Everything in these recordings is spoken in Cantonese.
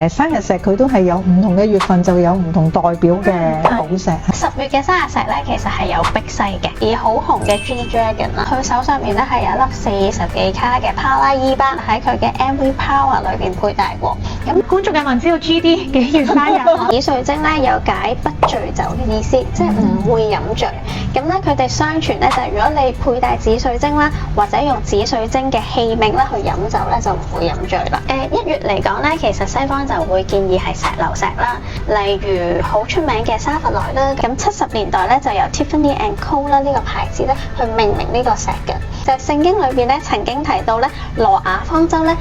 生日石佢都係有唔同嘅月份就有唔同代表嘅寶石。10月嘅生日石咧，其實係有碧璽嘅，而好紅嘅 G Dragon 啦，佢手上面咧係有一粒40幾卡嘅帕拉伊巴喺佢嘅 MV Power 裏邊佩戴過。咁觀眾有冇人知道 GD 幾月生日？紫水晶咧有解不醉酒嘅意思，即係唔會飲醉。咁咧佢哋相傳咧就係如果你佩戴紫水晶啦，或者用紫水晶嘅器皿咧去飲酒咧，就唔會飲醉啦。1月嚟講咧，其實西方就會建議係石榴石啦，例如好出名嘅沙弗萊啦。咁70年代咧就由 Tiffany and Co 啦呢個牌子咧去命名呢個石嘅。就係聖經裏邊咧曾經提到咧挪亞方舟咧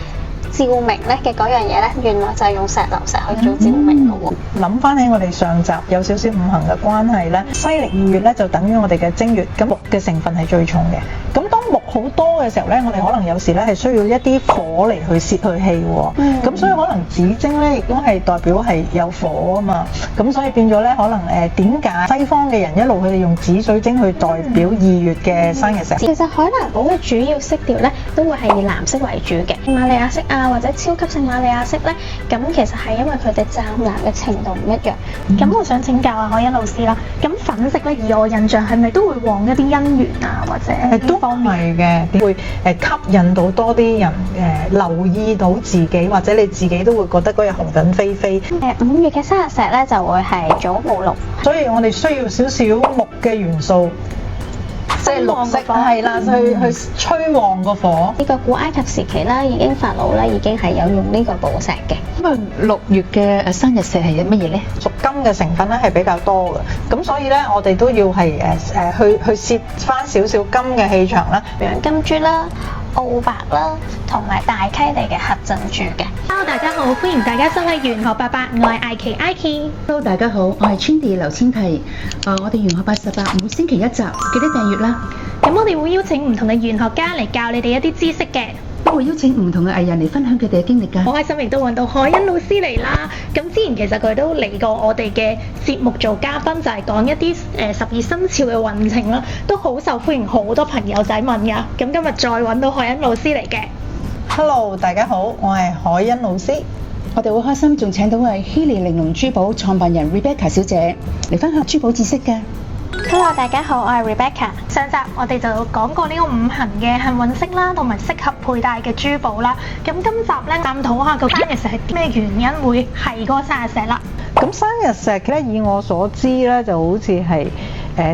照明咧嘅嗰樣嘢咧，原來就係用石榴石去做照明嘅喎。諗翻起我哋上集有少少五行嘅關係咧，西歷2月咧就等於我哋嘅正月，咁木嘅成分係最重嘅。咁當木好多嘅時候咧，我哋可能有時咧係需要一啲火嚟去泄去氣喎。咁所以可能紫晶咧亦都係代表係有火啊嘛。咁所以變咗咧，可能點解西方嘅人一路佢哋用紫水晶去代表2月嘅生日石？其實海藍寶嘅主要色調咧都會係以藍色為主嘅，瑪利亞色啊或者超級聖瑪利亞色咧，咁其實係因為佢哋湛藍嘅程度唔一樣。咁我想請教下海欣老師啦，咁粉色咧以我印象係咪都會旺一啲姻緣啊，或者都係嘅，會吸引到多啲人留意到自己，或者你自己都會覺得嗰日紅粉飛飛。5月嘅生日石咧就會係祖母綠，所以我哋需要少少木嘅元素。即係綠色係啦，去吹旺個火。呢個古埃及時期啦，已經法老咧已經係有用呢個寶石嘅。咁啊，6月嘅生日石係乜嘢咧？屬金嘅成分咧係比較多嘅，咁所以咧我哋都要係去攝翻少少金嘅氣場啦，譬如金珠啦、澳白啦，同埋大溪地嘅黑珍珠嘅。Hello， 大家好，歡迎大家收睇玄學88，我係艾琪。Hello， 大家好，我係 Cindy 劉千提。我哋玄學88每星期1集，記得訂閱啦。咁我哋會邀請唔同嘅玄學家嚟教你哋一啲知識嘅，都會邀請唔同嘅藝人嚟分享佢哋嘅經歷㗎。好開心亦都揾到海欣老師嚟啦。咁之前其實佢都嚟過我哋嘅節目做嘉賓，就係講一啲12生肖嘅運程啦，都好受歡迎，好多朋友仔問㗎。咁今日再揾到海欣老師嚟嘅。Hello， 大家好，我係海欣老師。我哋好開心，仲請到係希利玲瓏珠寶創辦人 Rebecca 小姐嚟分享珠寶知識㗎。Hello， 大家好，我係 Rebecca。上集我哋就講過呢個5行嘅幸運色啦，同埋適合佩戴嘅珠寶啦。咁今集咧探討下個生日石係啲咩原因會係嗰個生日石啦。咁生日石咧，以我所知咧，就好似係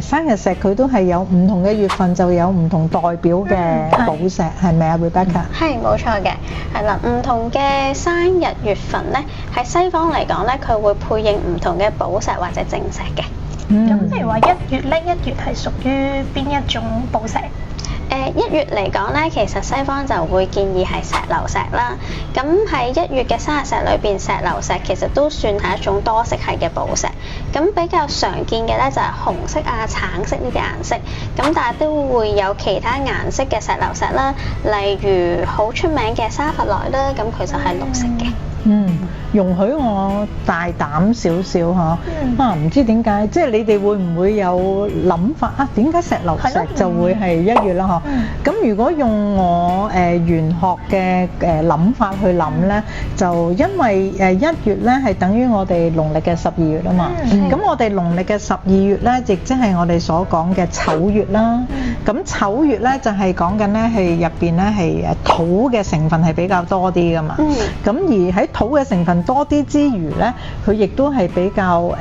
生日石佢都係有唔同嘅月份就有唔同代表嘅寶石，係咪啊 Rebecca？ 係冇錯嘅，係啦，唔同嘅生日月份咧，喺西方嚟講咧，佢會配應唔同嘅寶石或者正石嘅。咁譬如話1月咧，1月係屬於邊一種寶石？1月嚟講咧，其實西方就會建議係石榴石啦。咁喺1月嘅生日石裏邊，石榴石其實都算係一種多色系嘅寶石。咁比較常見嘅咧就係紅色啊、橙色呢啲顏色。咁但係都會有其他顏色嘅石榴石啦，例如好出名嘅沙弗萊啦，咁佢就係綠色嘅。容許我大膽少少嚇，唔知點解，即係你哋會唔會有諗法啊？點解石榴石就會係1月啦？咁如果用我玄學嘅諗法去諗咧，就因為1月咧係等於我哋農曆嘅12月啊嘛。咁我哋農曆嘅12月咧，亦即係我哋所講嘅丑月啦。咁丑月咧就係講緊咧係入邊咧係土嘅成分係比較多啲噶嘛。咁而喺土嘅成分多啲之餘咧，佢亦都係比較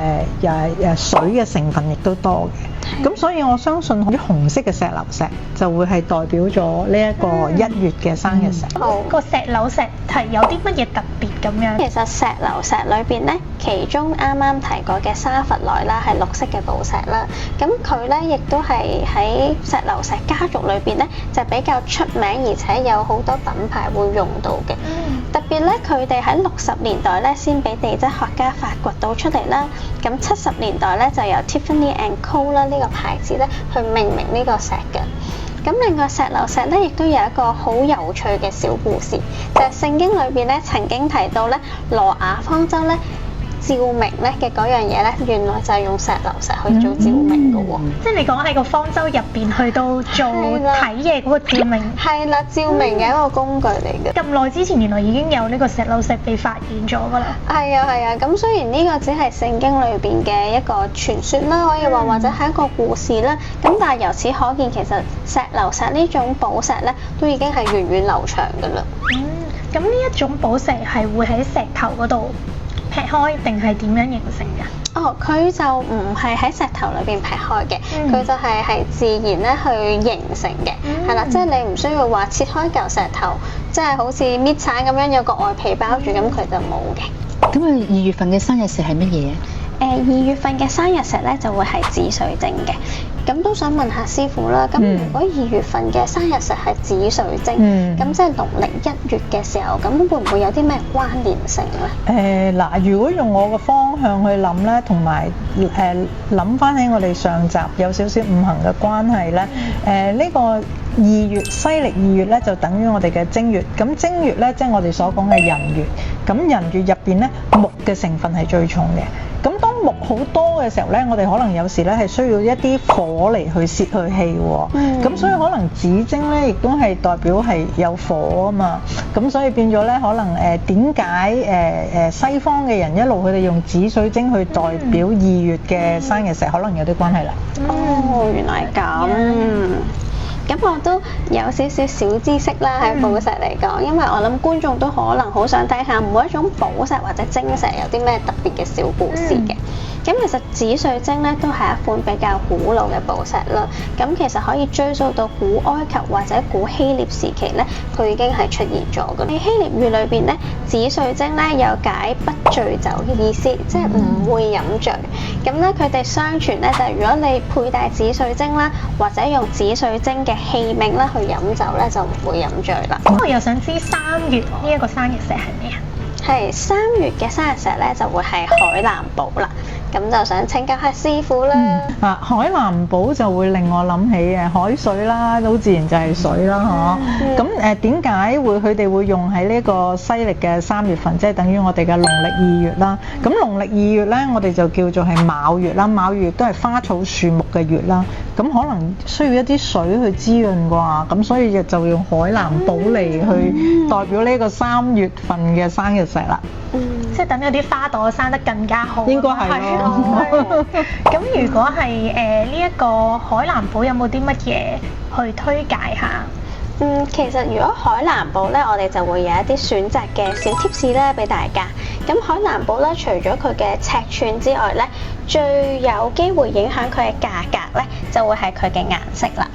水嘅成分亦都多嘅。咁所以我相信啲紅色嘅石榴石就會係代表咗呢一個1月嘅生日石。個石榴石係有啲乜嘢特別咁樣？其實石榴石裏邊咧，其中啱啱提過嘅沙弗萊啦，係綠色嘅寶石啦。咁佢咧亦都係喺石榴石家族裏邊咧，就比較出名，而且有好多品牌會用到嘅。特別咧，佢哋喺60年代咧先俾地質學家發掘到出嚟啦。咁70年代咧就由 Tiffany and Co 啦呢個牌子咧去命名呢個石嘅。咁另外石榴石咧亦都有一個好有趣嘅小故事，就係聖經裏邊咧曾經提到咧挪亞方舟咧照明咧嘅嗰樣嘢咧，原來就係用石榴石去做照明嘅喎。即係你講喺個方舟入邊去到做睇嘢嗰個照明。係啦，照明嘅一個工具嚟嘅。咁耐之前原來已經有呢個石榴石被發現咗㗎啦。係啊，咁雖然呢個只係聖經裏邊嘅一個傳說啦，可以話或者係一個故事啦，咁但係由此可見，其實石榴石呢種寶石咧，都已經係源遠流長㗎啦。咁呢一種寶石係會喺石頭嗰度劈開定係點樣形成㗎？哦，佢就唔係喺石頭裏邊劈開嘅，佢就係自然咧去形成嘅，係啦，即係你唔需要話切開嚿石頭，即係好似搣橙咁樣有個外皮包住，咁佢就冇嘅。咁啊，2月份嘅生日石係乜嘢啊？2月份嘅生日石咧就會係紫水晶嘅。咁都想問下師傅啦，咁如果2月份嘅生日石係紫水晶，咁即係農曆1月嘅時候，咁會唔會有啲咩關聯性咧？嗱，如果用我個方向去諗咧，同埋諗翻起我哋上集有少少五行嘅關係咧，呢個2月西歷2月咧就等於我哋嘅正月，咁正月咧即係我哋所講嘅人月，咁人月入邊咧木嘅成分係最重嘅。咁當木好多嘅時候咧，我哋可能有時咧係需要一啲火嚟去泄去氣喎。咁所以可能紫晶咧亦都係代表係有火啊嘛。咁所以變咗咧，可能點解西方嘅人一路佢哋用紫水晶去代表2月嘅生日石，可能有啲關係啦。哦，原來係咁。咁我都有少少小知識啦，喺寶石嚟講，因為我諗觀眾都可能好想睇下每一種寶石或者晶石有啲咩特別嘅小故事嘅。咁其實紫水晶咧都係一款比較古老嘅寶石啦。咁其實可以追溯到古埃及或者古希臘時期咧，佢已經係出現咗嘅。喺希臘語裏邊咧，紫水晶咧有解不醉酒嘅意思，即係唔會飲醉。咁咧佢哋相傳咧就係如果你佩戴紫水晶啦，或者用紫水晶嘅器皿啦去飲酒咧，就唔會飲醉啦。咁我又想知3月呢一個生日石係咩啊？係3月嘅生日石咧就會係海藍寶啦。咁就想請教下師傅啦。海藍寶就會令我諗起海水啦，好自然就係水啦，嗬。咁點解佢哋會用喺呢個西歷嘅3月份，即係等於我哋嘅農曆2月啦。咁農曆2月咧，我哋就叫做係卯月啦。卯月都係花草樹木嘅月啦。咁可能需要一啲水去滋潤啩，咁所以就用海藍寶嚟去代表呢個3月份嘅生日石啦。即係等有啲花朵生得更加好。應該係咯。咁如果係呢一個海藍寶，有冇啲乜嘢去推介下？其實如果海藍寶咧，我哋就會有一啲選擇嘅小貼士咧，俾大家。咁海藍寶咧，除咗佢嘅尺寸之外咧，最有機會影響佢嘅價格咧，就會係佢嘅顏色啦。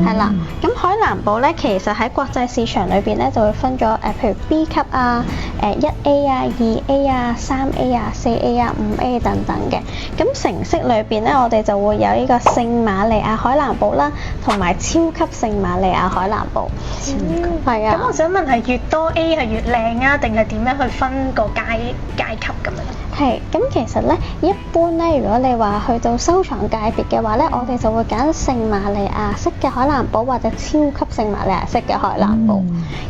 係啦，咁海藍寶咧，其實喺國際市場裏邊咧，就會分咗譬如 B 級啊、1A 啊、2A 啊、3A 啊、4A 啊、5A 等等嘅。咁成色裏邊咧，我哋就會有呢個聖瑪利亞海藍寶啦，同埋超級聖瑪利亞海藍寶。係啊。咁我想問係越多 A 係越靚啊，定係點樣去分個階級咁樣？係，咁其實咧，一般咧，如果你話去到收藏界別嘅話咧，我哋就會揀聖瑪利亞式嘅海藍寶或者超級聖瑪利亞式嘅海藍寶。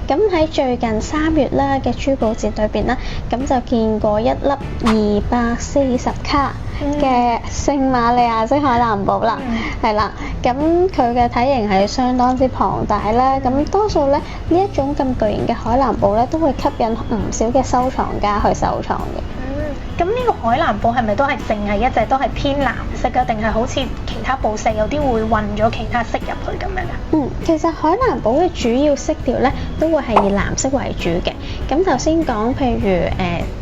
咁喺最近3月啦嘅珠寶節裏邊啦，咁就見過一粒240卡嘅聖瑪利亞式海藍寶啦，係啦。咁佢嘅體型係相當之龐大啦。咁多數咧呢一種咁巨型嘅海藍寶咧，都會吸引唔少嘅收藏家去收藏嘅。咁呢個海藍寶係咪都係淨係一隻都係偏藍色啊？定係好似其他寶石有啲會混咗其他色入去咁樣啊？其實海藍寶嘅主要色調咧都會係以藍色為主嘅。咁頭先講譬如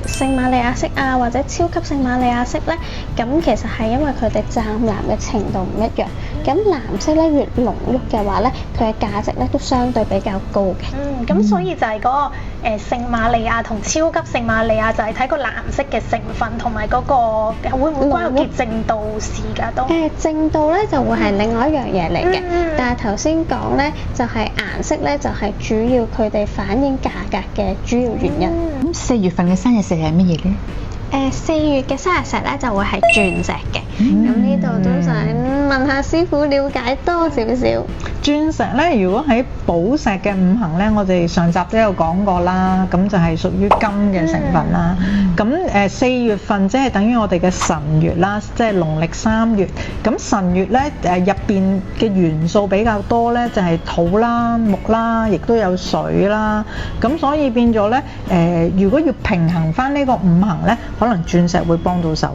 聖瑪利亞色啊，或者超級聖瑪利亞色咧，咁其實係因為佢哋湛藍嘅程度唔一樣。咁藍色咧越濃郁嘅話咧，佢嘅價值咧都相對比較高嘅。咁所以就係嗰個聖瑪利亞同超級聖瑪利亞就係睇個藍色嘅成分同埋嗰個會唔會關個潔淨度事㗎都？淨度咧就會係另外一樣嘢嚟嘅。但係頭先講咧就係顏色咧就係主要佢哋反映價格嘅主要原因。咁4月份嘅生日石係乜嘢咧？4月嘅生日石咧就會係鑽石嘅。咁呢度都想問下師傅了解多少少。鑽石咧，如果喺寶石嘅五行咧，我哋上集都有講過啦，咁就係屬於金嘅成分啦。咁4月份即係等於我哋嘅辰月啦，即係農曆3月。咁辰月咧入邊嘅元素比較多咧，就係土啦、木啦，亦都有水啦。咁所以變咗咧如果要平衡翻呢個五行咧，可能鑽石會幫到手。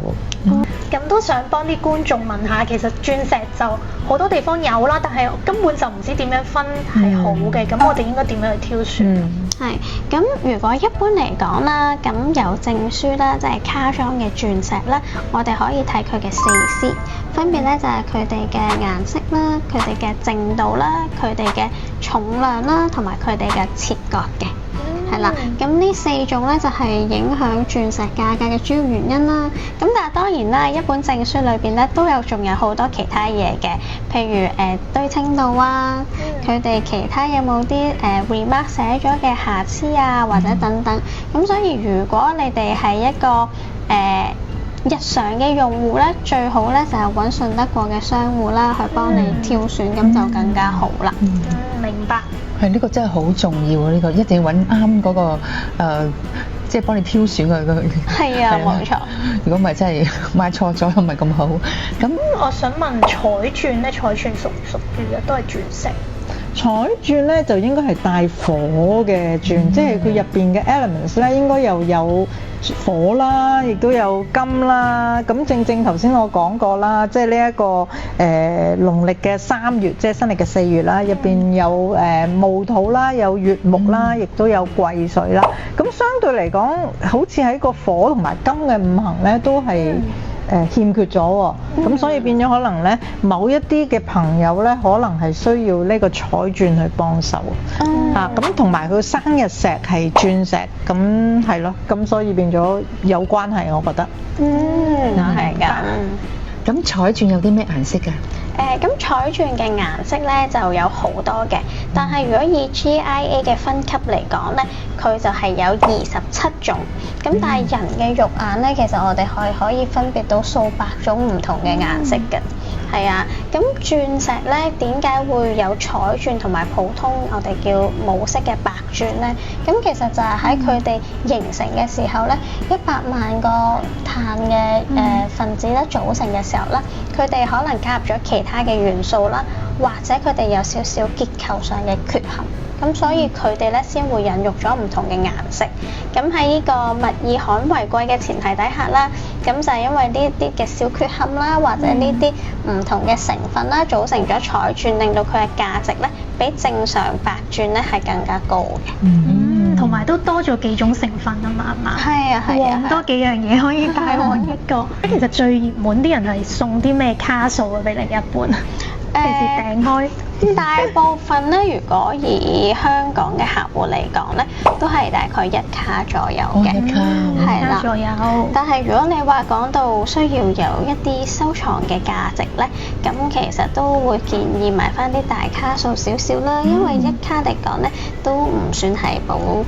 咁都想幫啲觀眾問下，其實鑽石就好多地方有啦，但係根本就唔知點樣分係好嘅，咁我哋應該點樣去挑選？係，咁如果一般嚟講啦，咁有證書啦，即係卡裝嘅鑽石咧，我哋可以睇佢嘅4C，分別咧就係佢哋嘅顏色啦、佢哋嘅淨度啦、佢哋嘅重量啦，同埋佢哋嘅切割嘅。係啦，咁呢4種咧就係影響鑽石價格嘅主要原因啦。咁但係當然啦，一本證書裏邊咧仲有好多其他嘢嘅，譬如對稱度啊，佢哋其他有冇啲remark 寫咗嘅瑕疵啊，或者等等。咁所以如果你哋係一個日常嘅用戶咧，最好咧就係揾信得過嘅商戶啦，去幫你挑選，咁就更加好啦。明白。係呢個真係好重要啊！呢個一定要揾啱嗰個即係幫你挑選佢。係啊，冇錯。如果唔係真係買錯咗，又唔係咁好。咁我想問彩鑽咧，彩鑽屬唔屬於都係鑽石？彩鑽咧就應該係帶火嘅鑽，即係佢入邊嘅 elements 咧應該又有火啦，亦都有金啦。咁正頭先我講過啦，即係呢一個農曆嘅3月，即係新曆嘅4月啦，入邊有戊土啦，有乙木啦，亦都有癸水啦。咁相對嚟講，好似喺個火同埋金嘅五行咧，都係欠缺咗喎。咁所以變咗可能咧，某一啲嘅朋友咧，可能係需要呢個彩鑽去幫手。咁同埋佢生日石係鑽石，咁係咯，咁所以變咗有關係，我覺得。係㗎。咁彩鑽有啲咩顏色㗎？咁彩鑽嘅顏色咧就有好多嘅，但係如果以 GIA 嘅分級嚟講咧，佢就係有27種。咁但係人嘅肉眼咧，其實我哋可以分別到數百種唔同嘅顏色嘅。係啊，咁鑽石咧點解會有彩鑽同埋普通我哋叫冇色嘅白鑽咧？咁其實就係喺佢哋形成嘅時候咧，100萬個碳嘅分子咧組成嘅時候咧，佢哋可能加入咗其他嘅元素啦，或者佢哋有少少結構上嘅缺陷。咁所以佢哋咧先會孕育咗唔同嘅顏色。咁喺呢個物以罕為貴嘅前提底下啦，咁就係因為呢啲嘅小缺陷啦，或者呢啲唔同嘅成分啦，組成咗彩鑽，令到佢嘅價值咧比正常白鑽咧係更加高嘅。同埋都多咗幾種成分啊嘛，係嘛？係啊，係啊，旺多幾樣嘢可以帶旺一個。其實最熱門啲人係送啲咩卡數啊俾另一半？平時訂開。大部分咧，如果以香港嘅客戶嚟講咧，都係大概1卡左右嘅，係啦。左右。但係如果你話講到需要有一啲收藏嘅價值咧，咁其實都會建議買翻啲大卡數少少啦，因為1卡嚟講咧都唔算係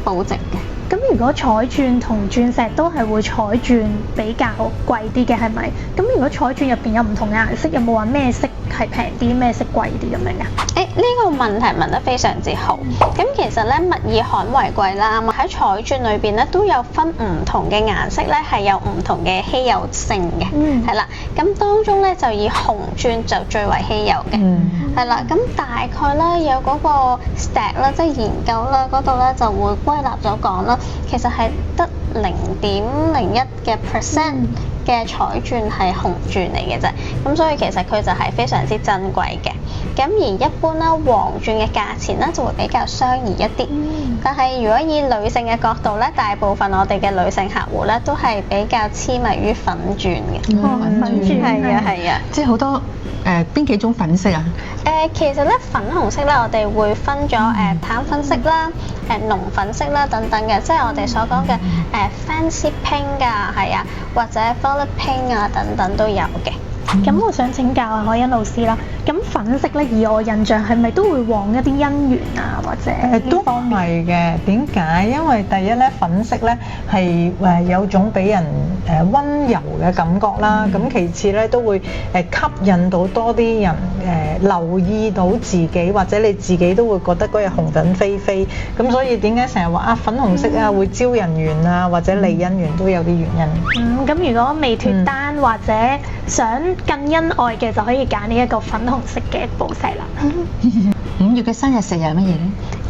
保值嘅。咁如果彩鑽同鑽石都係會彩鑽比較貴啲嘅，係咪？咁如果彩鑽入邊有唔同嘅顏色，有冇話咩色係平啲，咩色貴啲咁樣㗎？呢個問題問得非常之好。咁其實咧，物以罕為貴啦，喺彩鑽裏邊咧都有分唔同嘅顏色咧，係有唔同嘅稀有性嘅，係啦。咁當中咧就以紅鑽就最為稀有嘅，係啦。咁大概咧有嗰個 stat 啦，即係研究啦嗰度咧就會歸納咗講啦，其實係得0.01% 嘅彩鑽係紅鑽嚟嘅啫，咁所以其實佢就係非常之珍貴嘅。咁而一般啦，黃鑽嘅價錢咧就會比較相宜一啲。但係如果以女性嘅角度咧，大部分我哋嘅女性客戶咧都係比較痴迷於粉鑽嘅。粉鑽係啊，即係好多邊幾種粉色啊？其實咧粉紅色咧，我哋會分咗淡粉色啦、濃粉色啦等等嘅，即係我哋所講嘅fancy pink 啊，係啊，或者 violet pink 啊等等都有嘅。咁我想請教海欣老師啦，咁粉色咧，以我印象係咪都會旺一啲姻緣啊，或者都係嘅。點解？因為第一咧，粉色咧係有種俾人溫柔嘅感覺啦。咁其次咧都會吸引到多啲人留意到自己，或者你自己都會覺得嗰日紅粉飛飛。咁所以點解成日話啊粉紅色啊會招人緣啊，或者利姻緣都有啲原因。咁如果未脫單或者想更恩愛嘅，就可以揀呢一個粉紅色嘅寶石啦。5月嘅生日石又係乜嘢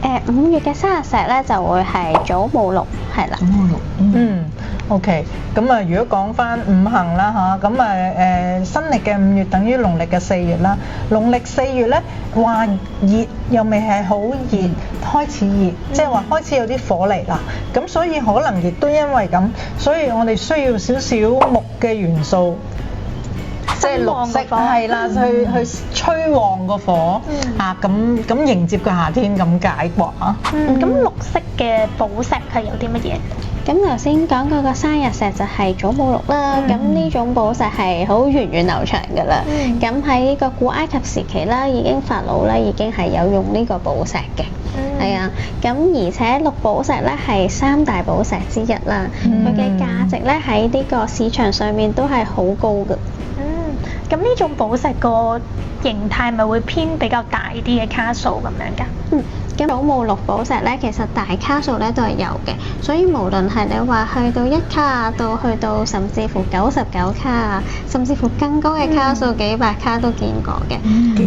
咧？5月嘅生日石咧就會係祖母綠，係啦。祖母綠。OK，咁啊，如果講翻五行啦嚇，咁新歷嘅5月等於農曆嘅4月啦。農曆4月咧話熱又未係好熱，開始熱，即係話開始有啲火嚟啦。咁所以可能亦都因為咁，所以我哋需要少少木嘅元素。即係綠色係啦，去吹旺個火咁迎接個夏天咁解啩啊！咁綠色嘅寶石係有啲乜嘢？咁頭先講嗰個生日石就係祖母綠啦，咁呢種寶石係好源遠流長㗎啦。咁喺呢個古埃及時期啦，已經法老咧已經係有用呢個寶石嘅，係啊。咁而且綠寶石咧係3大寶石之一啦，佢嘅價值咧喺呢個市場上面都係好高㗎。咁呢種寶石個形態咪會偏比較大啲嘅卡數咁樣㗎？咁祖母綠寶石咧，其實大卡數咧都係有嘅，所以無論係你話去到1卡啊，到去到甚至乎99卡啊，甚至乎更高嘅卡數幾百卡都見過嘅，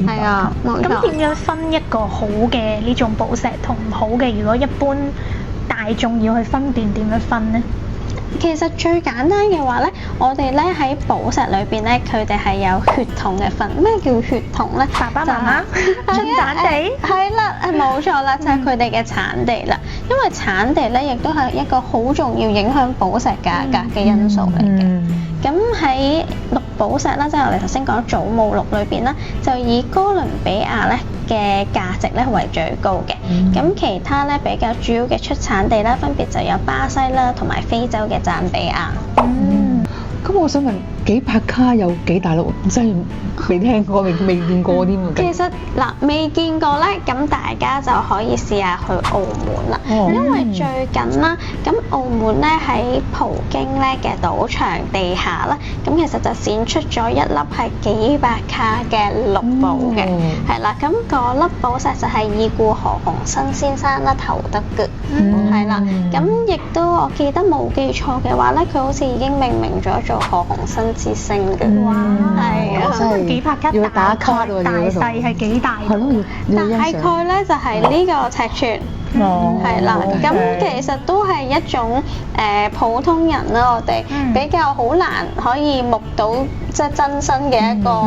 係啊，冇錯。咁點樣分一個好嘅呢種寶石同唔好嘅？如果一般大眾要去分辨點樣分呢？其實最簡單嘅話咧，我哋咧喺寶石裏邊咧，佢哋係有血統嘅分。咩叫血統咧？爸爸媽媽出產地係啦，冇錯啦，就係佢哋嘅產地啦。因為產地咧，亦都係一個好重要影響寶石價格嘅因素嚟嘅。咁喺綠寶石啦，即係我哋頭先講祖母綠裏邊啦，就以哥倫比亞咧嘅價值咧為最高嘅。咁其他咧比較主要嘅出產地啦，分別就有巴西啦，同埋非洲嘅贊比亞。咁我想問幾百卡有幾大陸？真係未聽過，未見過添喎。其實未見過咧，咁大家就可以試下去澳門啦。因為最近啦，咁澳門咧喺葡京咧嘅賭場地下啦，咁其實就展出咗一粒係幾百卡嘅綠寶嘅，係啦。咁嗰粒寶石就係已故何鴻燊先生啦投得嘅，係啦。咁亦都我記得冇記錯嘅話咧，佢好似已經命名咗做何鴻燊之星嘅。哇！係啊，真係幾百卡要打卡喎，大細係幾大？係咯，大概咧就係呢個尺寸。係啦，咁其實都係一種普通人啦，我哋比較好難可以目睹即係真身嘅一個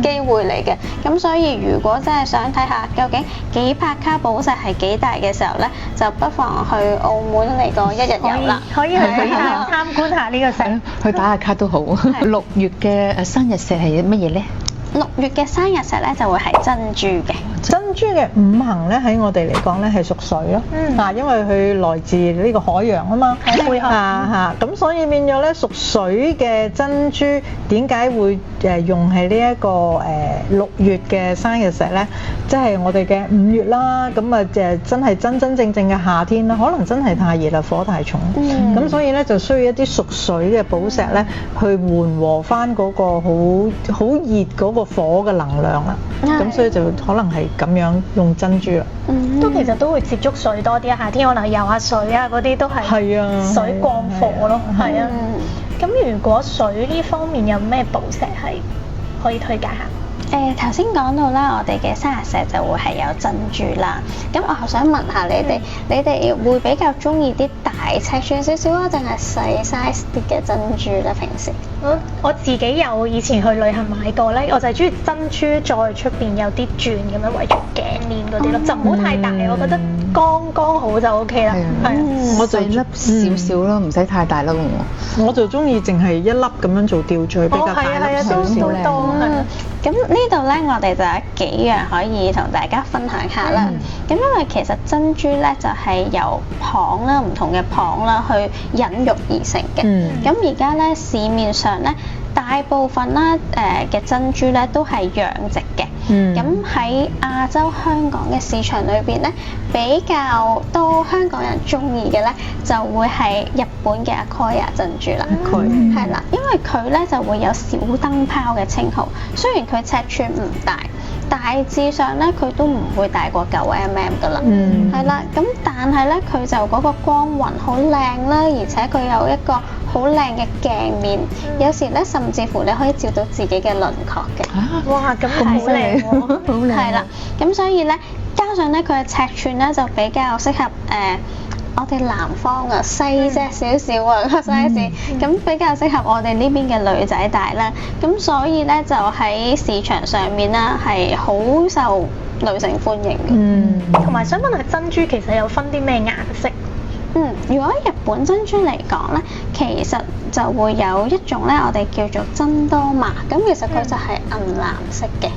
機會嚟嘅。咁所以如果真係想睇下究竟幾百卡寶石係幾大嘅時候咧，就不妨去澳門嚟個一日遊啦。可以去睇下參觀下呢個石，去打下卡都好。6月嘅生日石係乜嘢咧？6月嘅生日石咧就會係珍珠嘅。珍珠嘅五行咧喺我哋嚟講咧係屬水咯，因為佢來自呢個海洋啊嘛，咁所以變咗咧屬水嘅珍珠點解會用喺呢一個6月嘅生日石咧？即係我哋嘅5月啦，咁啊真係真正嘅夏天啦，可能真係太熱啦，火太重，咁所以咧就需要一啲屬水嘅寶石咧去緩和翻嗰個好熱嗰個火嘅能量啦，咁所以就可能係咁樣用珍珠啦。都其實都會接觸水多啲，夏天可能游下水啊嗰啲都係水降火咯，係啊。咁如果水呢方面有咩寶石係可以推介下？頭先講到啦，我哋嘅生日石就會係有珍珠啦。咁我想問下你哋，你哋會比較中意啲大尺寸少少啊，定係細 size 啲嘅珍珠咧？平時我自己有以前去旅行買過咧，我就係中意珍珠再出邊有啲鑽咁樣圍住頸鏈嗰啲咯，就唔好太大，我覺得剛好就 OK 啦。係，我就粒少少咯，唔使太大粒喎。我就中意淨係一粒咁樣做吊墜，比較大粒少少咧。咁呢度咧，我哋就有幾樣可以同大家分享下啦。咁因為其實珍珠咧就係由蚌啦，唔同嘅蚌啦去孕育而成嘅。咁而家咧市面上咧大部分啦嘅珍珠咧都係養殖嘅。咁喺亞洲香港嘅市場裏邊咧，比較多香港人中意嘅咧，就會係日本嘅 Akoya 珍珠啦。係啦，因為佢咧就會有小燈泡嘅稱號，雖然佢尺寸唔大。大致上咧，佢都唔會大過9mm噶啦，係啦。咁但係咧，佢就嗰個光暈好靚啦，而且佢有一個好靚嘅鏡面，有時咧甚至乎你可以照到自己嘅輪廓嘅。哇，咁好靚喎！好靚。係啦，咁所以咧，加上咧佢嘅尺寸咧就比較適合我哋南方啊，細隻少少啊個 size，咁比較適合我哋呢邊嘅女仔戴啦。咁所以咧就喺市場上面啦，係好受女性歡迎嘅。同埋想問下珍珠其實有分啲咩顏色？如果日本珍珠嚟講咧，其實就會有一種咧，我哋叫做珍多瑪，咁其實佢就係銀藍色嘅，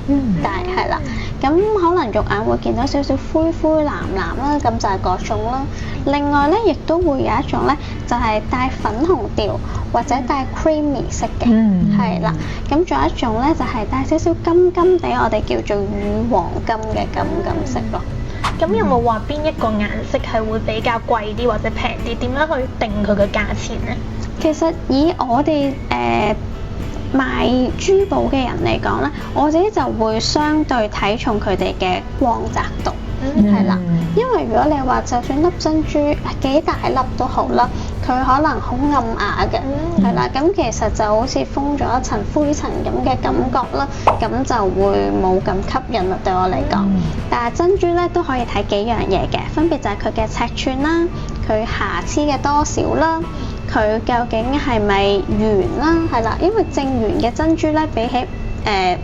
但係啦，咁可能肉眼會見到少少灰藍藍啦，咁就係嗰種啦。另外咧，亦都會有一種咧，就係帶粉紅調或者帶 creamy 色嘅，係啦。咁仲有一種咧，就係帶少少金金地，我哋叫做乳黃金嘅金色咯。咁有冇話邊一個顏色係會比較貴啲或者平啲？點樣去定佢嘅價錢呢？其實以我哋賣珠寶嘅人嚟講咧，我自己就會相對睇重佢哋嘅光澤度，係啦。因為如果你話就算粒珍珠幾大粒都好啦，佢可能好暗啞嘅，係啦。咁其實就好似封咗一層灰塵咁嘅感覺啦，咁就會冇咁吸引啦對我嚟講。但係珍珠咧都可以睇幾樣嘢嘅，分別就係佢嘅尺寸啦，佢瑕疵嘅多少啦，佢究竟係咪圓啦，係啦。因為正圓嘅珍珠咧比起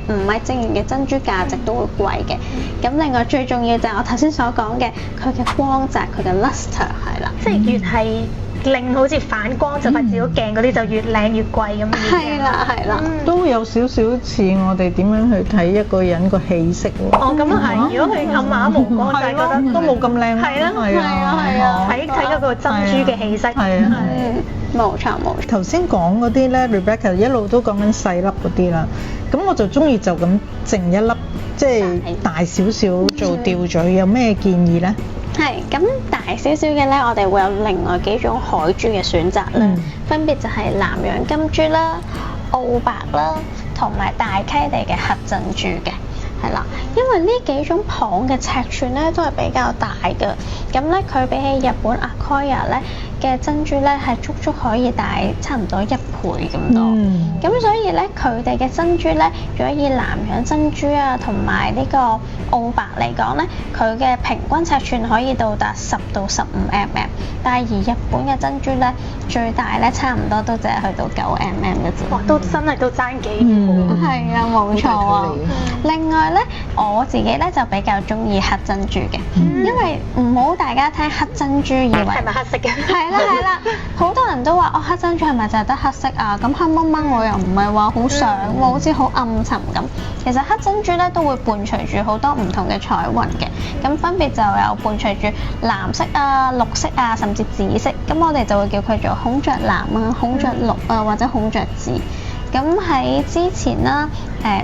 唔係正圓嘅珍珠價值都會貴嘅。咁另外最重要就係我頭先所講嘅佢嘅光澤，佢嘅 luster 係啦，即係越係令好似反光就快照到鏡嗰啲就越靚越貴咁樣。係啦係啦，都有少少似我哋點樣去睇一個人個氣色喎。哦，咁啊係，如果佢暗啞無光就係覺得都冇咁靚。係啦係啊，睇嗰個珍珠嘅氣色。係啊係。冇錯冇錯。頭先講嗰啲咧 ，Rebecca 一路都講緊細粒嗰啲啦。咁我就中意就咁剩一粒，即係大少少做吊墜，有咩建議咧？係咁大少少嘅咧，我哋會有另外幾種海珠嘅選擇啦，分別就係南洋金珠啦、澳白啦，同埋大溪地嘅黑珍珠嘅。係啦，因為呢幾種蚌嘅尺寸咧都係比較大嘅，咁咧佢比起日本 Akoya 咧嘅珍珠咧係足足可以大差唔多1倍咁多，咁所以咧佢哋嘅珍珠咧，如果以南洋珍珠啊同埋呢個澳白嚟講咧，佢嘅平均尺寸可以到達10到15mm，但係而日本嘅珍珠咧最大咧差唔多都只係去到9mm嘅啫。哇，都真係都爭幾遠。係啊，冇錯啊。另外咧，我自己咧就比較中意黑珍珠嘅，因為唔好大家聽黑珍珠以為係咪黑色嘅？係啦，好多人都話哦，黑珍珠係咪就係得黑色啊？咁黑掹掹我又唔係話好想喎，好似好暗沉咁。其實黑珍珠咧都會伴隨住好多唔同嘅彩雲嘅，咁分別就有伴隨住藍色啊、綠色啊，甚至紫色。咁我哋就會叫佢做孔雀藍啊、孔雀綠啊或者孔雀紫。咁喺之前啦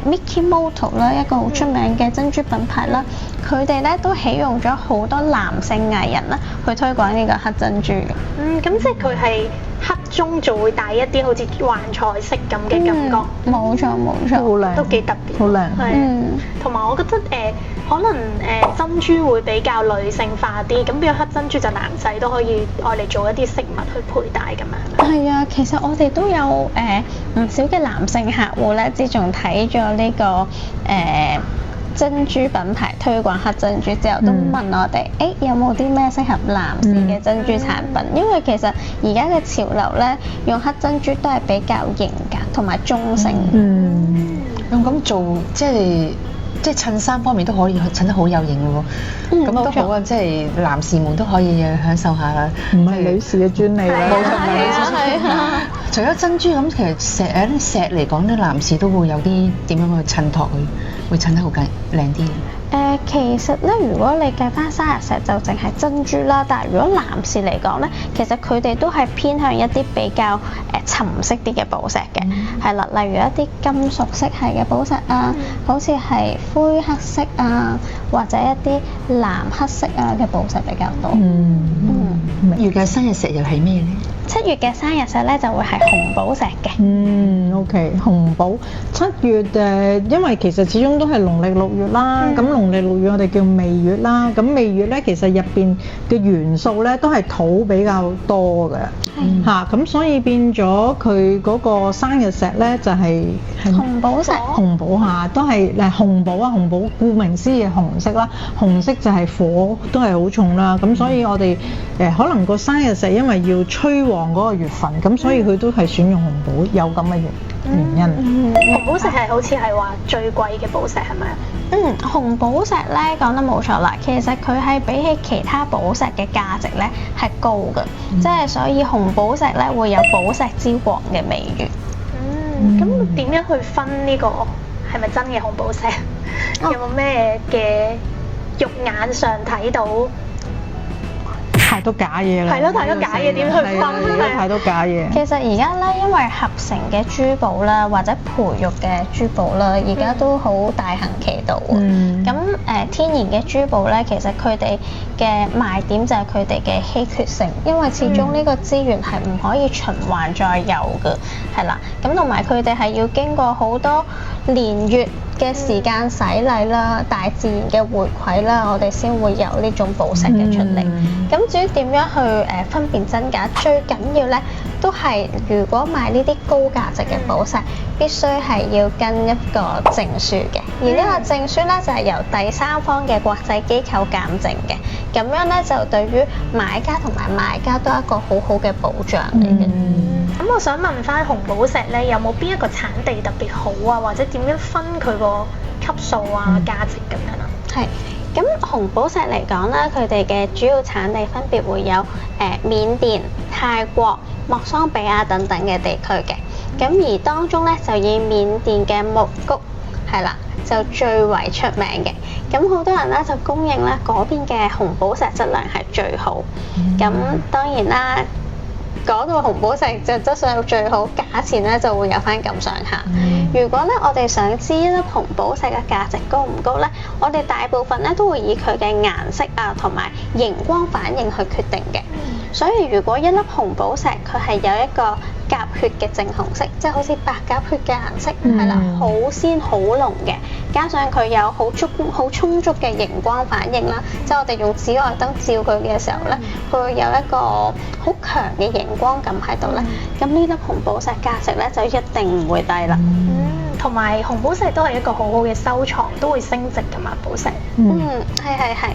，Mikimoto 啦，一個好出名嘅珍珠品牌啦，佢哋咧都起用咗好多男性藝人啦，去推廣呢個黑珍珠嘅。咁即係佢係黑中就會帶一啲好似幻彩色咁嘅感覺。冇錯冇錯，好靚，都幾特別。好靚。同埋我覺得可能珍珠會比較女性化啲，咁變咗黑珍珠就男仔都可以愛嚟做一啲飾物去佩戴咁樣。係啊，其實我哋都有唔少嘅男性客戶咧，自從睇咗呢個珍珠品牌推廣黑珍珠之後，都問我哋有冇啲咩適合男士嘅珍珠產品？因為其實而家嘅潮流咧，用黑珍珠都係比較型格同埋中性。用咁做即係襯衫方面都可以襯得好有型喎，咁都好啊！即係男士們都可以享受下啦，唔係女士嘅專利啦。冇錯，唔係女士專利。除咗珍珠咁，其實有啲石嚟講咧，男士都會有啲點樣去襯托佢，會襯得好靚啲。其實咧，如果你計翻生日石就淨係珍珠啦，但係如果男士嚟講咧，其實佢哋都係偏向一啲比較沉色啲嘅寶石嘅，係啦，例如一啲金屬色系嘅寶石啊，好似係灰黑色啊，或者一啲藍黑色啊嘅寶石比較多。月嘅生日石又係咩咧？7月嘅生日石咧就會係紅寶石嘅。OK， 紅寶。7月因為其實始終都係農曆6月啦，咁農曆6月我哋叫未月啦，咁未月咧其實入邊嘅元素咧都係土比較多嘅，嚇，咁所以變咗佢嗰個生日石咧就係紅寶石。紅寶嚇，都係紅寶啊，紅寶顧名思義紅色啦，紅色就係火都係好重啦，咁所以我哋可能個生日石因為要催旺嗰個月份，咁所以佢都係選用紅寶，有咁嘅原因。紅寶石係好似係話最貴嘅寶石係咪啊？紅寶石咧講得冇錯啦，其實佢係比起其他寶石嘅價值咧係高嘅，即係所以紅寶石咧會有寶石之王嘅美譽。咁點樣去分呢個係咪真嘅紅寶石？有冇咩嘅肉眼上睇到？太多假嘢啦！係咯，太多假嘢點去分咧？太多假嘢。其實而家咧，因為合成嘅珠寶啦，或者培育嘅珠寶啦，而家都好大行其道喎。咁天然嘅珠寶咧，其實佢哋嘅賣點就係佢哋嘅稀缺性，因為始終呢個資源係唔可以循環再有嘅，係啦。咁同埋佢哋係要經過好多年月嘅時間洗禮啦，大自然嘅回饋啦，我哋先會有呢種寶石嘅出嚟。咁至於點樣去分辨真假，最緊要咧都係如果買呢啲高價值嘅寶石，必須係要跟一個證書嘅，而呢個證書咧就係由第三方嘅國際機構鑑證嘅，咁樣咧就對於買家同埋賣家都係一個好好嘅保障嚟嘅。咁我想問翻紅寶石咧，有冇邊一個產地特別好啊，或者點樣分佢個級數啊、價值咁樣啊？係。咁紅寶石嚟講啦，佢哋嘅主要產地分別會有緬甸、泰國、莫桑比亞等等嘅地區嘅。咁而當中咧就以緬甸嘅木谷係啦，就最為出名嘅。咁好多人咧就公認咧嗰邊嘅紅寶石質量係最好。咁當然啦，嗰度紅寶石就質素最好，價錢咧就會有翻咁上下。如果咧我哋想知一粒紅寶石嘅價值高唔高咧，我哋大部分咧都會以佢嘅顏色啊同埋熒光反應去決定嘅。所以如果一粒紅寶石佢係有一個甲血嘅正紅色，即係好似白鴿血嘅顏色，係啦，好鮮好濃嘅，加上佢有好充足嘅熒光反應啦，即係我哋用紫外燈照佢嘅時候咧，佢會有一個好強嘅熒光感喺度咧，咁呢粒紅寶石價值咧就一定唔會低啦。同埋紅寶石都係一個好好嘅收藏，都會升值㗎嘛，寶石。係。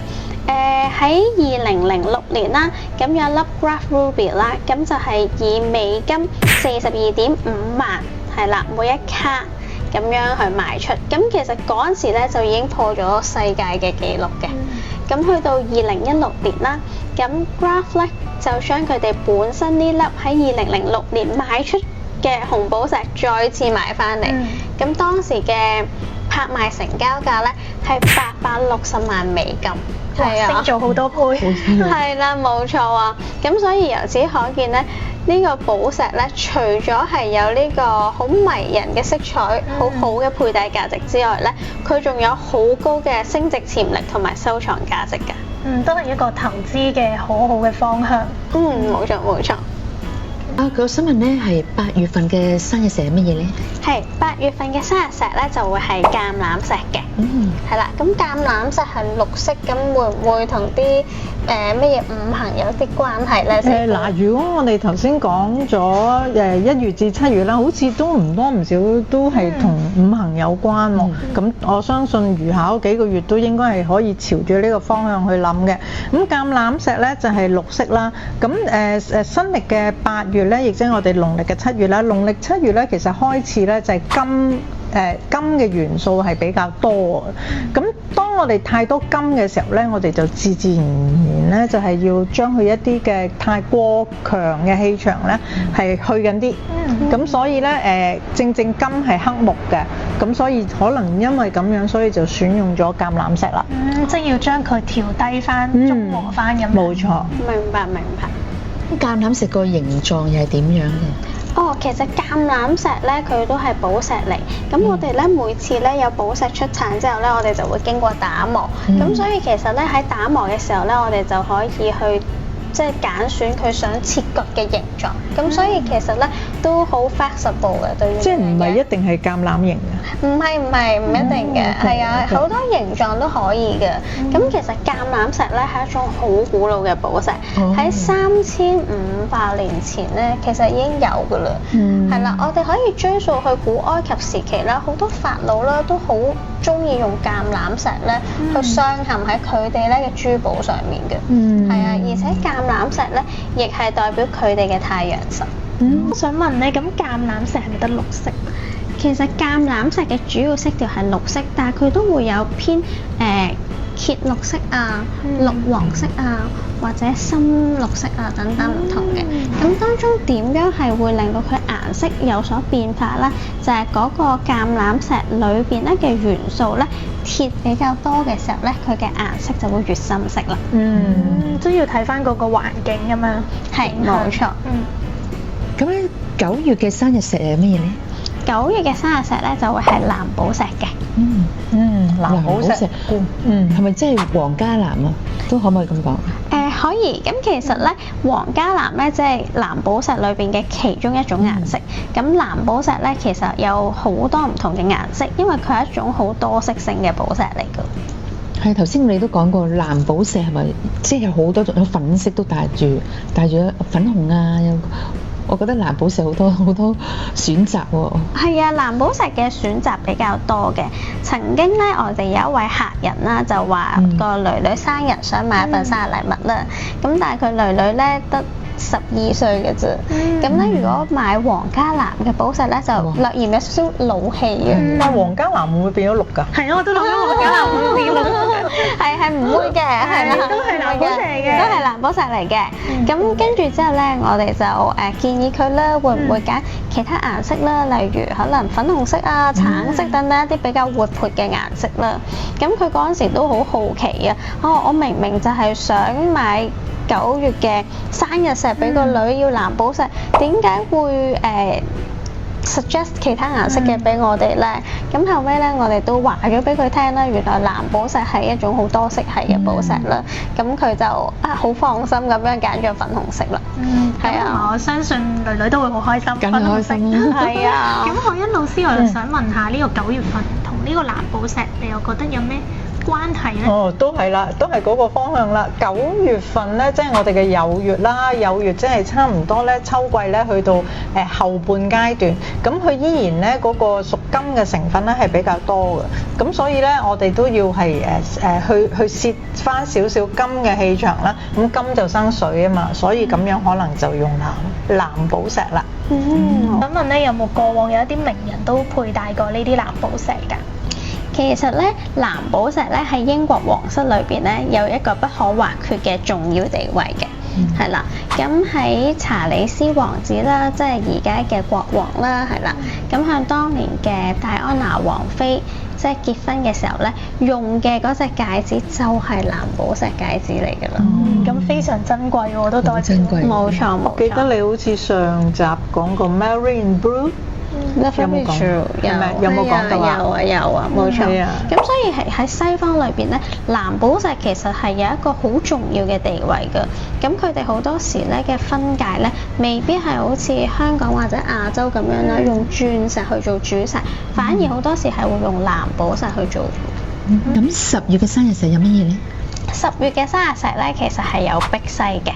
喺2006年啦，咁有粒 Graf Ruby 啦，咁就係以美金42.5萬係啦每一卡咁樣去賣出。咁其實嗰陣時咧就已經破咗世界嘅紀錄嘅。咁去到2016年啦，咁 Graf 咧就將佢哋本身呢粒喺2006年賣出嘅紅寶石再次買翻嚟。咁當時嘅拍賣成交價咧係860萬美金。係啊，升咗好多倍。係啦，冇錯啊。咁所以由此可見咧，呢個寶石咧，除咗係有呢個好迷人嘅色彩、好好嘅佩戴價值之外咧，佢仲有好高嘅升值潛力同埋收藏價值㗎。都係一個投資嘅好好嘅方向。冇錯。我想問咧，係8月份嘅生日石係乜嘢咧？係8月份嘅生日石咧，就會係橄欖石嘅。係啦，咁橄欖石係綠色，咁會唔會同啲乜嘢五行有啲關係咧？如果我哋頭先講咗1月至7月啦，好似都唔多唔少都係同五行有關喎。咁我相信餘下嗰幾個月都應該係可以朝住呢個方向去諗嘅。咁橄欖石咧就係綠色啦。咁新歷嘅8月咧，亦即係我哋農曆嘅7月啦。農曆7月咧，其實開始咧就係金嘅元素係比較多。咁當我哋太多金嘅時候咧，我哋就自然而然咧就係要將佢一啲嘅太過強嘅氣場咧係去緊啲。咁所以咧正金係克木嘅，咁所以可能因為咁樣，所以就選用咗橄欖石啦。即係要將佢調低翻、中和翻咁樣。冇錯。明白。橄欖石個形狀又係點樣嘅？哦，其實橄欖石咧，佢都係寶石嚟。咁我哋咧每次咧有寶石出產之後咧，我哋就會經過打磨。咁所以其實咧喺打磨嘅時候咧，我哋就可以去即係揀選佢想切割嘅形狀。咁所以其實咧都好 flexible 嘅，對於即係唔係一定係橄欖型嘅。唔一定嘅，係啊，好多形狀都可以嘅。咁其實橄欖石咧係一種好古老嘅寶石，喺3500年前咧其實已經有㗎啦。係啦，我哋可以追溯去古埃及時期啦，好多法老啦都好中意用橄欖石咧去鑲嵌喺佢哋咧嘅珠寶上面嘅。係啊，而且橄欖石咧亦係代表佢哋嘅太陽神。我想問咧，咁橄欖石係咪得綠色？其實橄欖石嘅主要色調係綠色，但係佢都會有偏揭綠色啊、綠黃色啊，或者深綠色啊等等唔同嘅。咁當中點樣係會令到佢顏色有所變化咧？就係嗰個橄欖石裏邊咧嘅元素咧，鐵比較多嘅時候咧，佢嘅顏色就會越深色啦。都要睇翻嗰個環境咁樣。係，冇錯。咁咧9月嘅生日石係乜嘢咧？9月嘅生日石咧就會係藍寶石嘅。藍寶石。係咪即係皇家藍啊？都可唔可以咁講？可以。咁其實咧，皇家藍咧即係藍寶石裏邊嘅其中一種顏色。咁藍寶石咧其實有好多唔同嘅顏色，因為佢係一種好多色性嘅寶石嚟㗎。係頭先你都講過藍寶石係咪即係有好多種，有粉色都帶住粉紅啊，我覺得藍寶石好多選擇喎。係啊，藍寶石嘅選擇比較多嘅。曾經咧，我哋有一位客人啦，就話個女女生日想買一份生日禮物啦。咁但係佢女女咧得12歲嘅啫。咁咧，如果買皇家藍嘅寶石咧，就略嫌有少少老氣嘅。但係皇家藍會唔會變咗綠㗎？係啊，我都諗緊皇家藍會唔會變綠？係唔會嘅，係啦，都係藍寶石嚟嘅，都係藍寶石嚟嘅。咁跟住之後咧，我哋就建議佢咧，會唔會揀其他顏色啦？例如可能粉紅色啊、橙色等等一啲比較活潑嘅顏色啦。咁佢嗰陣時都好好奇啊！我明明就係想買9月嘅生日石俾個女要藍寶石，點解會suggest 其他顏色嘅俾我哋咧？咁後尾咧，我哋都話咗俾佢聽啦，原來藍寶石係一種好多色系嘅寶石啦。咁佢就好放心咁樣揀咗粉紅色啦。係啊，我相信女女都會好開心。梗係開心啦。係啊。咁海欣老師，我就想問下呢個9月份同呢個藍寶石，你又覺得有咩關係咧？都係啦，都係嗰個方向啦。9月份咧，即係我哋嘅酉月啦，酉月即係差唔多咧，秋季咧去到後半階段，咁佢依然咧嗰個屬金嘅成分咧係比較多嘅，咁所以咧我哋都要係去攝翻少少金嘅氣場啦。咁金就生水啊嘛，所以咁樣可能就用藍寶石啦。想問咧，有冇過往有一啲名人都佩戴過呢啲藍寶石㗎？其實咧，藍寶石咧喺英國皇室裏邊咧有一個不可或缺嘅重要地位嘅，係啦。咁喺查理斯王子啦，即係而家嘅國王啦，係啦。咁向當年嘅戴安娜王妃即係結婚嘅時候咧，用嘅嗰隻戒指就係藍寶石戒指嚟㗎啦。咁非常珍貴喎，都多謝。珍貴。冇錯。我記得你好似上集講過 Marion Blue。有冇講？有冇講到啊？有啊，冇錯。咁所以喺西方裏邊咧，藍寶石其實係有一個好重要嘅地位㗎。咁佢哋好多時咧嘅分界咧，未必係好似香港或者亞洲咁樣啦，用鑽石去做主石，反而好多時係會用藍寶石去做。咁10月嘅生日石有乜嘢咧？10月嘅生日石咧，其實係有碧璽嘅。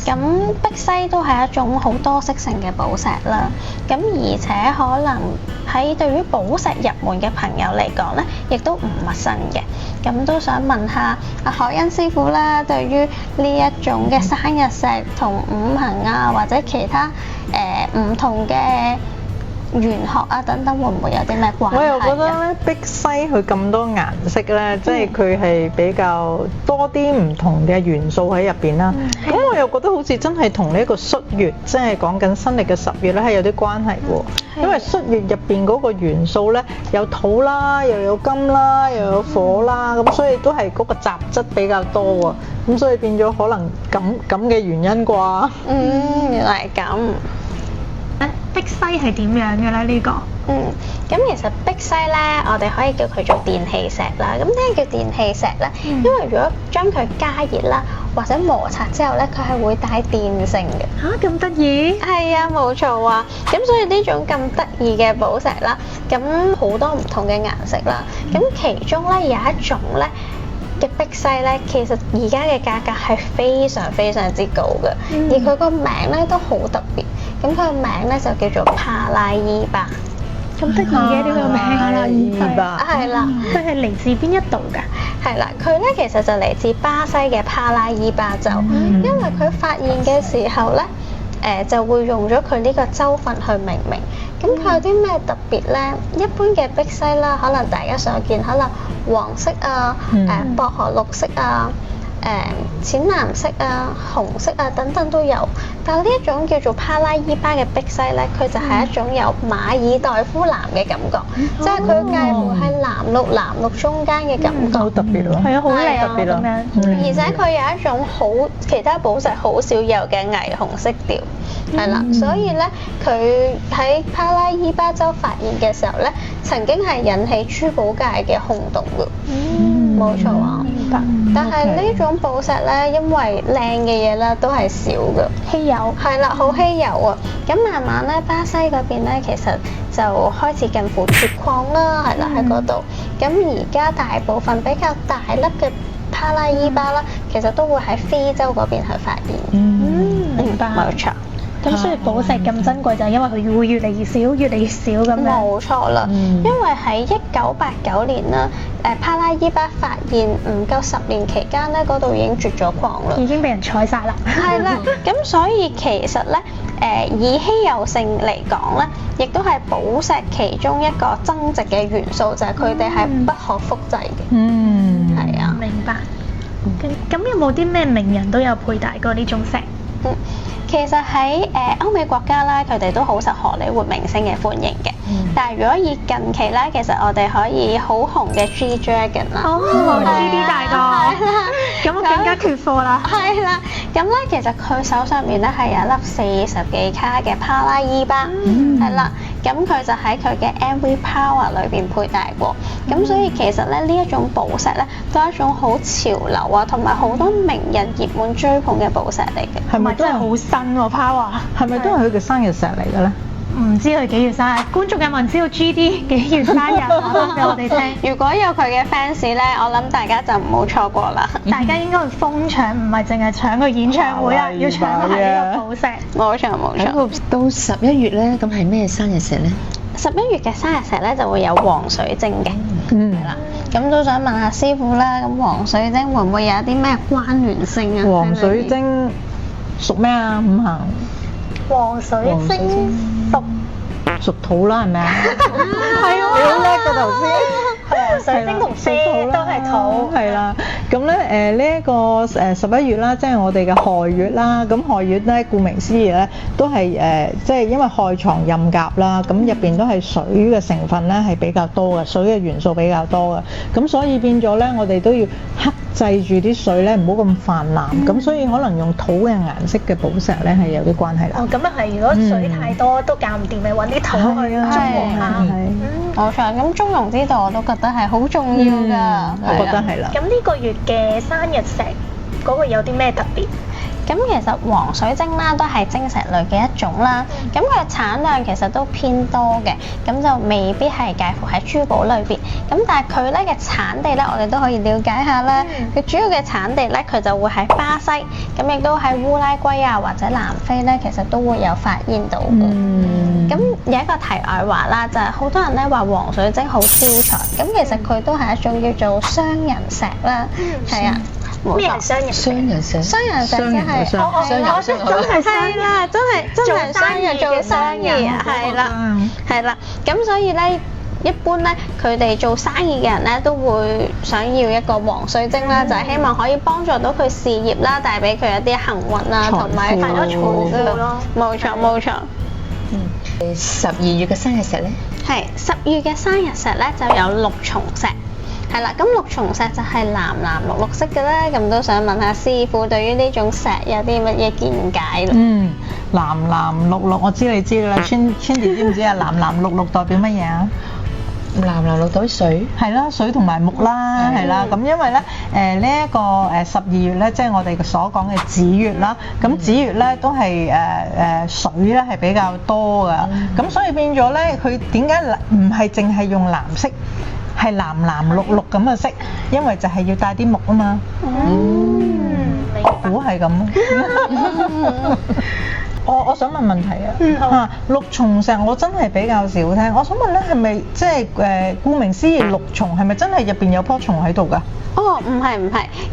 咁碧璽都係一種好多色性嘅寶石啦。咁而且可能喺對於寶石入門嘅朋友嚟講咧，亦都唔陌生嘅。咁都想問下阿海欣師傅啦，對於呢一種嘅生日石同五行啊，或者其他唔同嘅玄學啊等等會唔會有啲咩關係？我又覺得咧，碧璽佢咁多顏色咧，即係佢係比較多啲唔同嘅元素喺入邊啦。咁我又覺得好似真係同呢一個戌月，即係講緊新歷嘅10月咧，係有啲關係喎。因為戌月入邊嗰個元素咧，有土啦，又有金啦，又有火啦，咁所以都係嗰個雜質比較多喎。咁所以變咗可能咁嘅原因啩。原來係咁。碧璽係點樣嘅咧？呢個咁其實碧璽咧，我哋可以叫佢做電氣石啦。咁咩叫電氣石咧？因為如果將佢加熱啦，或者摩擦之後咧，佢係會帶電性嘅。嚇咁得意？係啊，冇錯啊。咁所以呢種咁得意嘅寶石啦，咁好多唔同嘅顏色啦。咁其中咧有一種咧嘅碧璽咧，其實而家嘅價格係非常非常之高嘅，而佢個名咧都好特別。咁佢個名咧就叫做帕拉伊巴。咁得意嘅呢個名。帕拉伊巴。係啦。佢係嚟自邊一度㗎？係啦，佢咧其實就嚟自巴西嘅帕拉伊巴州，因為佢發現嘅時候咧，就會用咗佢呢個州份去命名。咁佢有啲咩特別咧？一般嘅碧璽啦，可能大家常見，可能黃色啊、薄荷綠色啊、淺藍色啊、紅色啊等等都有。但係呢一種叫做帕拉伊巴嘅碧璽咧，佢就係一種有馬爾代夫藍嘅感覺，即係佢介乎係藍綠中間嘅感覺。好特別咯。係啊，好靚啊咁樣。而且佢有一種其他寶石好少有嘅霓虹色調。係啦，所以咧，佢喺帕拉伊巴州發現嘅時候咧，曾經係引起珠寶界嘅轟動㗎。冇錯啊。明白。但係呢種寶石咧，因為靚嘅嘢咧都係少㗎，稀有。係啦，好稀有啊！咁慢慢咧，巴西嗰邊咧，其實就開始近乎鐵礦啦，係啦喺嗰度。咁而家大部分比較大粒嘅帕拉伊巴啦，其實都會喺非洲嗰邊去發現。明白。冇錯。咁所以寶石咁珍貴就係因為佢會越嚟越少，越嚟越少咁樣。冇錯啦，因為喺1989年啦，帕拉伊巴發現唔夠10年期間咧，嗰度已經絕咗礦啦，已經俾人採晒啦。係啦，咁所以其實咧，以稀有性嚟講咧，亦都係寶石其中一個增值嘅元素，就係佢哋係不可複製嘅。係啊。明白。咁有冇啲咩名人都有佩戴過呢種石？其實喺歐美國家啦，佢哋都好受荷里活明星嘅歡迎嘅。但係如果以近期咧，其實我哋可以好紅嘅 G Dragon 啦。GD 大哥。係啦。咁我更加缺貨啦。係啦。咁咧，其實佢手上面咧係有一粒40幾卡嘅帕拉伊巴。係啦。咁佢就喺佢嘅 MV Power 裏邊佩戴過。咁所以其實咧，呢一種寶石咧，都係一種好潮流啊，同埋好多名人熱門追捧嘅寶石嚟嘅。係咪真係好新喎 Power？係咪都係佢嘅生日石嚟嘅咧？唔知佢幾月生日？觀眾有冇人知道 GD 幾月生日？話翻俾我哋聽。如果有佢嘅 fans 咧，我諗大家就唔好錯過啦。大家應該會瘋搶，唔係淨係搶佢演唱會啊，要搶埋呢個寶石。冇錯冇錯。到11月咧，咁係咩生日石咧？11月嘅生日石咧就會有黃水晶嘅。係啦。咁都想問下師傅啦，咁黃水晶會唔會有一啲咩關聯性啊？黃水晶屬咩啊？五行。黃水晶屬土啦，係咪啊？係喎，好叻㗎頭先。黃水晶同啡都係土。係啦，咁咧呢一個11月啦，即係我哋嘅亥月啦。咁亥月咧，顧名思義咧，都係即係因為亥藏任甲啦，咁入邊都係水嘅成分咧係比較多嘅，水嘅元素比較多嘅。咁所以變咗咧，我哋都要克制住啲水咧，唔好咁泛濫。咁所以可能用土嘅顏色嘅寶石咧係有啲關係啦。哦，咁啊係，如果水太多都搞唔掂，咪揾啲土去中和下。冇錯，咁中庸之道我都覺得係好重要㗎。我覺得係啦。咁呢個月嘅生日石嗰個有啲咩特別？咁其實黃水晶啦都係晶石類嘅一種啦，咁佢嘅產量其實都偏多嘅，咁就未必係介乎喺珠寶類別。咁但係佢咧嘅產地咧，我哋都可以了解下啦。佢主要嘅產地咧，佢就會喺巴西，咁亦都喺烏拉圭啊或者南非咧，其實都會有發現到嘅。咁有一個題外話啦，就係好多人咧話黃水晶好招財，咁其實佢都係一種叫做商人石啦，係啊。咩係雙人？雙人石。雙人石即係雙人真係係啦，真係雙人做生意，係啦，係啦。咁所以咧，一般咧，佢哋做生意嘅人咧，都會想要一個黃水晶啦，就係希望可以幫助到佢事業啦，帶俾佢一啲幸運啊，同埋係咯財富咯。冇錯冇錯。 12月嘅生日石咧？係12月嘅生日石咧，就有六重石。係啦，咁六重石就係藍藍綠綠色嘅咧，咁都想問下師傅對於呢種石有啲乜嘢見解咯？藍藍綠綠，我知你知啦。Cindy 知唔知啊？藍藍綠綠代表乜嘢啊？藍藍綠代表水。係啦，水同埋木啦，係啦。咁因為咧，呢一個12月咧，即係我哋所講嘅子月啦。咁子月咧都係水咧係比較多㗎。咁所以變咗咧，佢點解唔係淨係用藍色？係藍藍綠綠咁嘅色，因為就係要帶啲木啊嘛。估係咁。我想問問題啊。六重石我真係比較少聽。我想問咧，係咪即係顧名思義六重係咪真係入邊有棵松喺度㗎？哦，唔係，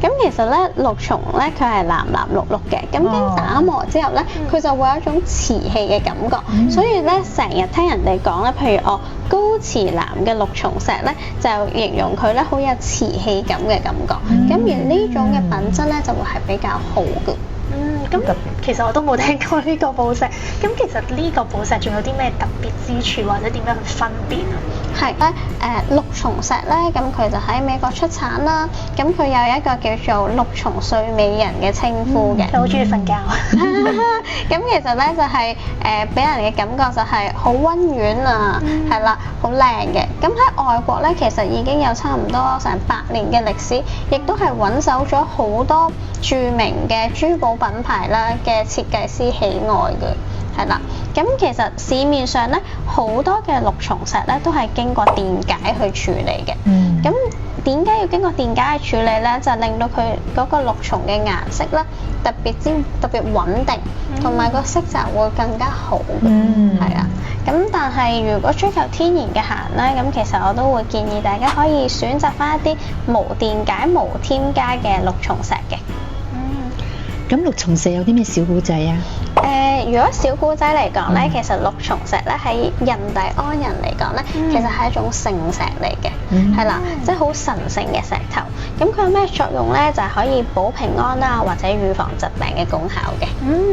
咁其實咧六重咧佢係藍藍綠綠嘅，咁經打磨之後咧，佢就會有一種瓷器嘅感覺，所以咧成日聽人哋講咧，譬如高瓷藍嘅六重石咧，就形容佢咧好有瓷器感嘅感覺，咁而呢種嘅品質咧就會係比較好嘅。咁其實我都冇聽過呢個寶石，咁其實呢個寶石仲有啲咩特別之處，或者點樣去分辨啊？係咧，六重石咧，咁佢就喺美國出產啦。咁佢有一個叫做六重睡美人嘅稱呼嘅。你好中意瞓覺。咁其實咧就係俾人嘅感覺就係好溫軟啊，係啦，好靚嘅。咁喺外國咧，其實已經有差唔多成100年嘅歷史，亦都係揾手咗好多著名嘅珠寶品牌啦嘅設計師喜愛嘅，係啦。咁其實市面上咧好多嘅六重石咧都係經過電解去處理嘅。咁點解要經過電解去處理咧？就令到佢嗰個六重嘅顏色咧特別穩定，同埋個色澤會更加好嘅。係啊。咁但係如果追求天然嘅顏咧，咁其實我都會建議大家可以選擇翻一啲無電解、無添加嘅六重石嘅。咁六重石有啲咩小古仔啊？如果小古仔嚟講咧，其實六重石咧喺印第安人嚟講咧，其實係一種聖石嚟嘅，係啦，即係好神聖嘅石頭。咁佢有咩作用咧？就係可以保平安啦，或者預防疾病嘅功效嘅。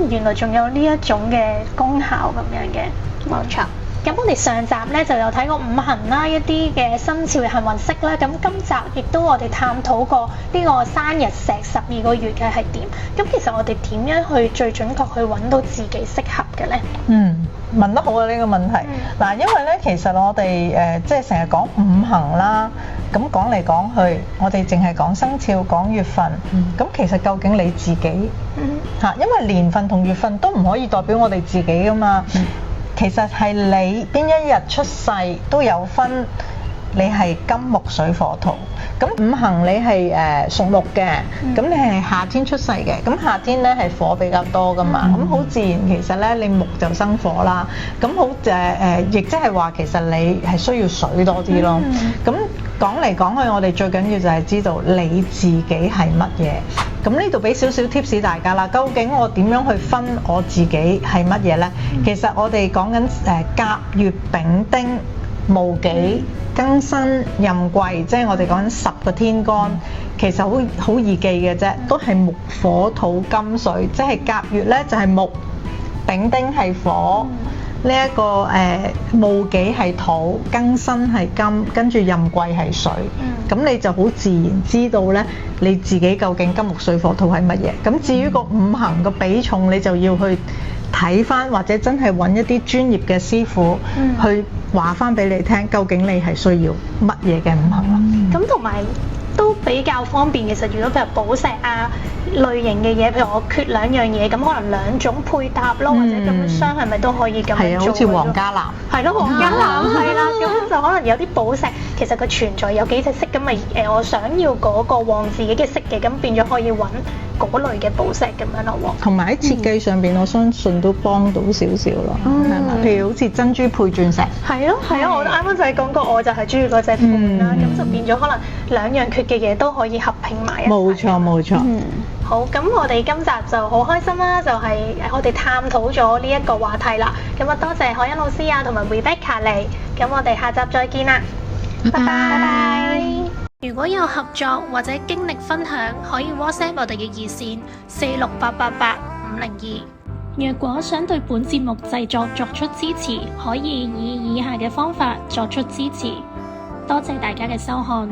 原來仲有呢一種嘅功效咁樣嘅，冇錯。咁我哋上集咧就有睇過五行啦，一啲嘅生肖嘅幸運色啦。咁今集亦都我哋探討過呢個生日石12個月嘅係點。咁其實我哋點樣去最準確去揾到自己適合嘅咧？問得好啊呢個問題。嗱，因為咧其實我哋即係成日講五行啦，咁講嚟講去，我哋淨係講生肖、講月份。咁其實究竟你自己因為年份同月份都唔可以代表我哋自己噶嘛。其實係你邊一日出世都有分，你係金木水火土。咁五行你係屬木嘅，咁你係夏天出世嘅，咁夏天咧係火比較多噶嘛，咁好自然其實咧你木就生火啦。咁好亦即係話其實你係需要水多啲咯。咁講嚟講去，我哋最緊要就係知道你自己係乜嘢。咁呢度俾少少 tips 大家啦。究竟我點樣去分我自己係乜嘢呢？其實我哋講緊甲、乙、丙、丁、戊、己、庚、辛、壬、癸，即係我哋講緊10個天干，其實好易記嘅啫，都係木、火、土、金、水，即係甲乙呢就係木，丙丁係火。呢一個戊己係土，庚辛係金，跟住壬癸係水。咁你就好自然知道咧，你自己究竟金木水火土係乜嘢。咁至於個五行個比重，你就要去睇翻，或者真係揾一啲專業嘅師傅去話翻俾你聽，究竟你係需要乜嘢嘅五行啦。咁同埋都比較方便。其實如果譬如寶石啊類型嘅嘢，譬如我缺2樣嘢，咁可能2種配搭咯，或者咁樣雙係咪都可以咁樣做？係啊，好似黃加藍。係咯，黃加藍係啦，咁就可能有啲寶石其實佢存在有幾隻色，咁咪我想要嗰個旺自己嘅色嘅，咁變咗可以揾嗰類嘅寶石咁樣咯喎。同埋喺設計上邊，我相信都幫到少少咯，係嘛？譬如好似珍珠配鑽石，係咯係啊，我啱啱就係講過，我就係中意嗰隻款啦，咁就變咗可能兩樣缺嘅嘢都可以合拼埋一齊。冇錯冇錯。好，咁我哋今集就好開心啦，就係我哋探討咗呢一個話題啦。咁啊，多謝海欣老師啊，同埋 Rebecca 嚟。咁我哋下集再見啦，拜拜。如果有合作或者經歷分享，可以 WhatsApp 我哋嘅熱線468885502。若果想對本節目製作作出支持，可以以以下嘅方法作出支持。多謝大家嘅收看。